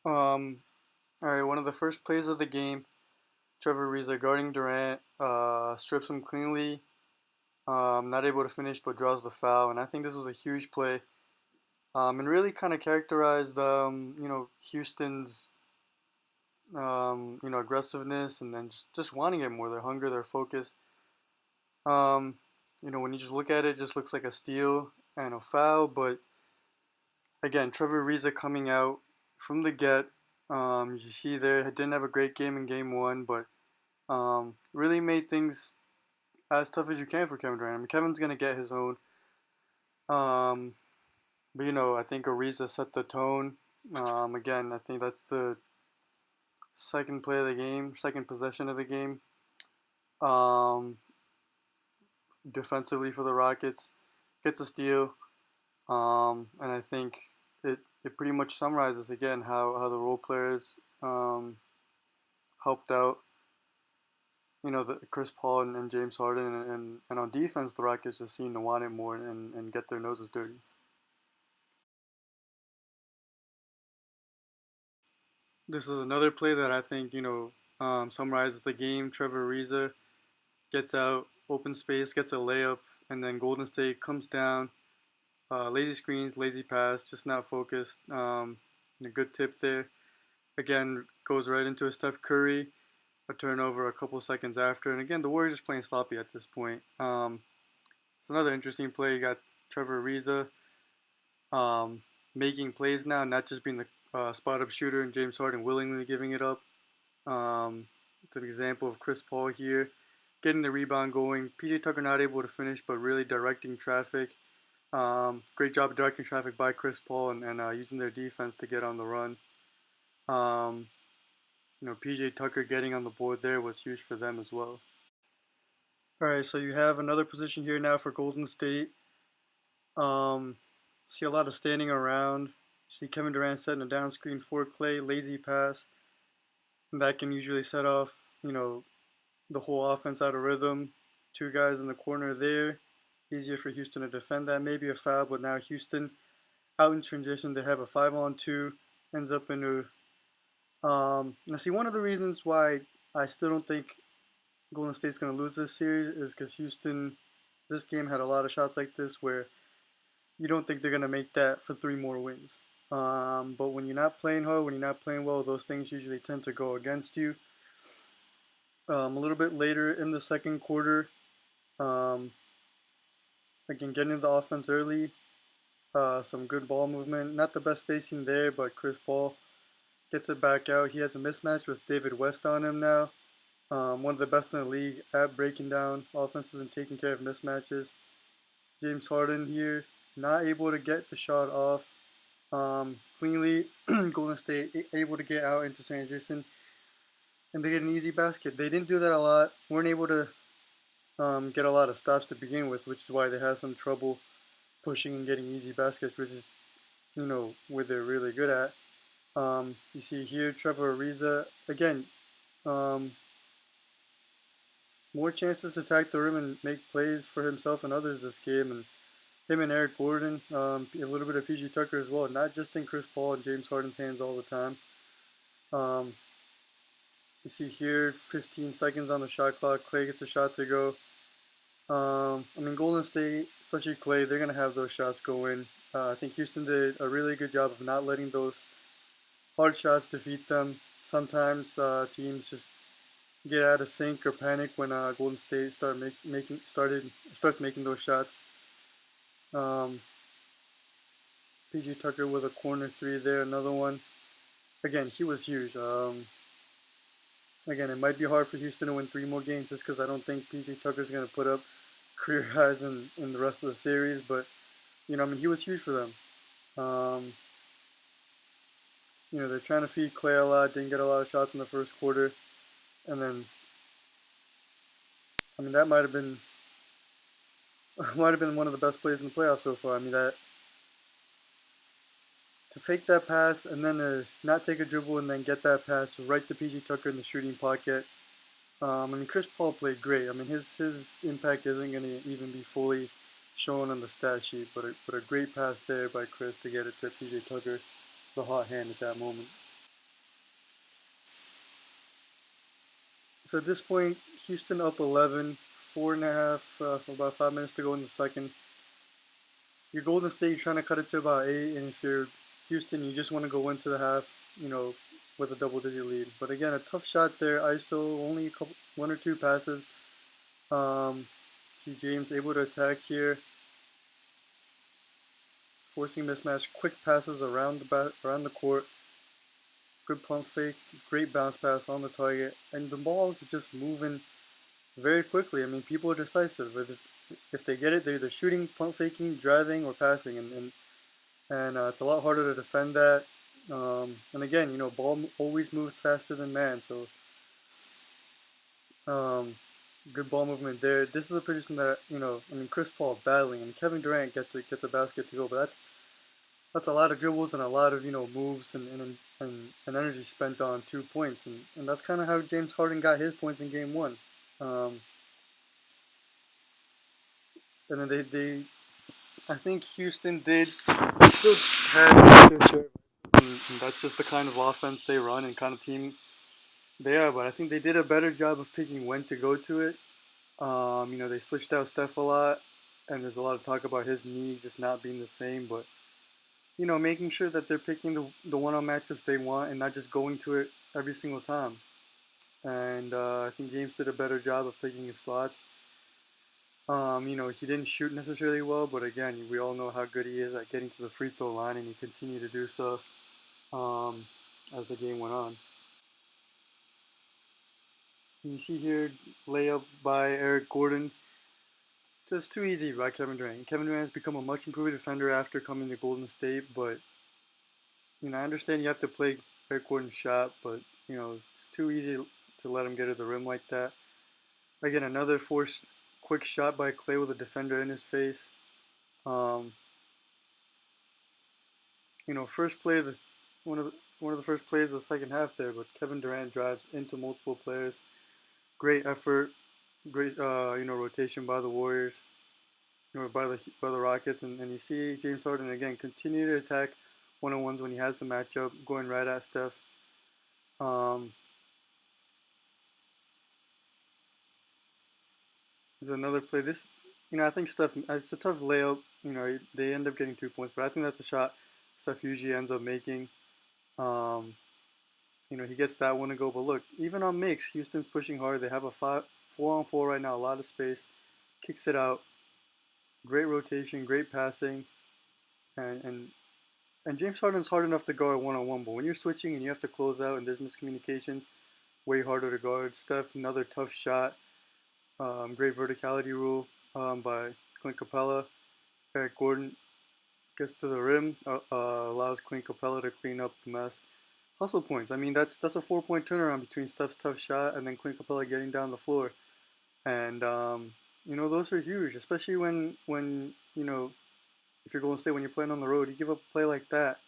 Um, all right, one of the first plays of the game, Trevor Ariza guarding Durant, strips him cleanly, not able to finish but draws the foul, and I think this was a huge play, and really kind of characterized, Houston's, aggressiveness and then just wanting it more, their hunger, their focus. Um, when you just look at it, it just looks like a steal and a foul, but again, Trevor Ariza coming out from the get. You see there, didn't have a great game in game one, but really made things as tough as you can for Kevin Durant. I mean, Kevin's gonna get his own. Um, but I think Ariza set the tone. Again, I think that's the second play of the game, second possession of the game. Um, Defensively for the Rockets, gets a steal. And I think it pretty much summarizes again how the role players helped out. The Chris Paul and James Harden, and on defense, the Rockets just seem to want it more and get their noses dirty. This is another play that I think summarizes the game. Trevor Ariza gets out, open space, gets a layup, and then Golden State comes down. Lazy screens, lazy pass, just not focused. And a good tip there. Again, goes right into a Steph Curry, a turnover a couple seconds after. And again, the Warriors just playing sloppy at this point. It's another interesting play. You got Trevor Ariza um, making plays now, not just being the spot up shooter, and James Harden willingly giving it up. It's an example of Chris Paul here, getting the rebound going. PJ Tucker not able to finish, but really directing traffic. Great job of directing traffic by Chris Paul and using their defense to get on the run. Um, PJ Tucker getting on the board there was huge for them as well. All right, so you have another position here now for Golden State. Um, See a lot of standing around. See Kevin Durant setting a down screen for Clay, lazy pass. And that can usually set off, the whole offense out of rhythm. Two guys in the corner there. Easier for Houston to defend that. Maybe a foul, but now Houston out in transition. They have a 5-on-2. Ends up into. Now, see, one of the reasons why I still don't think Golden State's going to lose this series is because Houston, this game had a lot of shots like this where you don't think they're going to make that for three more wins. But when you're not playing hard, when you're not playing well, those things usually tend to go against you. A little bit later in the second quarter, um, again, getting the offense early, some good ball movement. Not the best spacing there, but Chris Paul gets it back out. He has a mismatch with David West on him now. One of the best in the league at breaking down offenses and taking care of mismatches. James Harden here, not able to get the shot off cleanly. Golden State able to get out into transition and they get an easy basket. They didn't do that a lot. Weren't able to get a lot of stops to begin with, which is why they had some trouble pushing and getting easy baskets, which is where they're really good at. You see here Trevor Ariza again. Um, More chances to attack the rim and make plays for himself and others this game, and him and Eric Gordon, a little bit of PG Tucker as well, not just in Chris Paul and James Harden's hands all the time. Um, you see here, 15 seconds on the shot clock. Clay gets a shot to go. I mean, Golden State, especially Clay, they're going to have those shots go in. I think Houston did a really good job of not letting those hard shots defeat them. Sometimes teams just get out of sync or panic when Golden State starts making those shots. Um, PG Tucker with a corner three there, another one. Again, he was huge. Again, it might be hard for Houston to win three more games just because I don't think PG Tucker's going to put up career highs in the rest of the series. But I mean, he was huge for them. Um, they're trying to feed Clay a lot. Didn't get a lot of shots in the first quarter, and then I mean that might have been one of the best plays in the playoffs so far. I mean that to fake that pass and then to not take a dribble and then get that pass right to PG Tucker in the shooting pocket. I mean, Chris Paul played great. I mean, his impact isn't going to even be fully shown on the stat sheet, but a great pass there by Chris to get it to PJ Tucker, the hot hand at that moment. So at this point, Houston up 11, 4.5 for about 5 minutes to go in the second. You're Golden State, you're trying to cut it to about 8, and if you're Houston, you just want to go into the half, with a double-digit lead. But again, a tough shot there. ISO only a couple, one or two passes. See James able to attack here, forcing mismatch, quick passes around the court, good pump fake, great bounce pass on the target, and the ball's just moving very quickly. I mean, people are decisive. If they get it, they're either shooting, pump faking, driving, or passing, and it's a lot harder to defend that. And again, ball always moves faster than man, so um, good ball movement there. This is a position that I mean, Chris Paul battling, and Kevin Durant gets a basket to go, but that's a lot of dribbles and a lot of moves and energy spent on 2 points, and that's kind of how James Harden got his points in Game One. Um, and then I think Houston did still had their share, and that's just the kind of offense they run and kind of team they are. But I think they did a better job of picking when to go to it. They switched out Steph a lot, and there's a lot of talk about his knee just not being the same. But making sure that they're picking the one-on matchups they want and not just going to it every single time. And I think James did a better job of picking his spots. He didn't shoot necessarily well, but again, we all know how good he is at getting to the free throw line, and he continued to do so um, as the game went on. And you see here, layup by Eric Gordon. Just too easy by Kevin Durant. Kevin Durant has become a much improved defender after coming to Golden State, but I understand you have to play Eric Gordon's shot, but it's too easy to let him get to the rim like that. Again, another forced quick shot by Clay with a defender in his face. Um, first play of the one of the first plays of the second half there, but Kevin Durant drives into multiple players. Great effort, great rotation by the Warriors or by the Rockets, and you see James Harden again continue to attack one-on-ones when he has the matchup, going right at Steph. Um, there's another play. I think Steph. It's a tough layup. They end up getting 2 points, but I think that's a shot Steph usually ends up making. Um, he gets that one to go. But look, even on makes, Houston's pushing hard. They have a 4-on-4 right now, a lot of space. Kicks it out. Great rotation, great passing, and James Harden's hard enough to guard 1-on-1. But when you're switching and you have to close out and there's miscommunications, way harder to guard. Steph, another tough shot. Great verticality rule by Clint Capella. Eric Gordon gets to the rim, allows Clint Capella to clean up the mess. Hustle points. I mean, that's a 4-point turnaround between Steph's tough shot and then Clint Capella getting down the floor. And those are huge, especially when if you're Golden State, when you're playing on the road, you give up a play like that,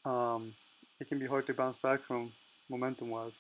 it can be hard to bounce back from momentum wise.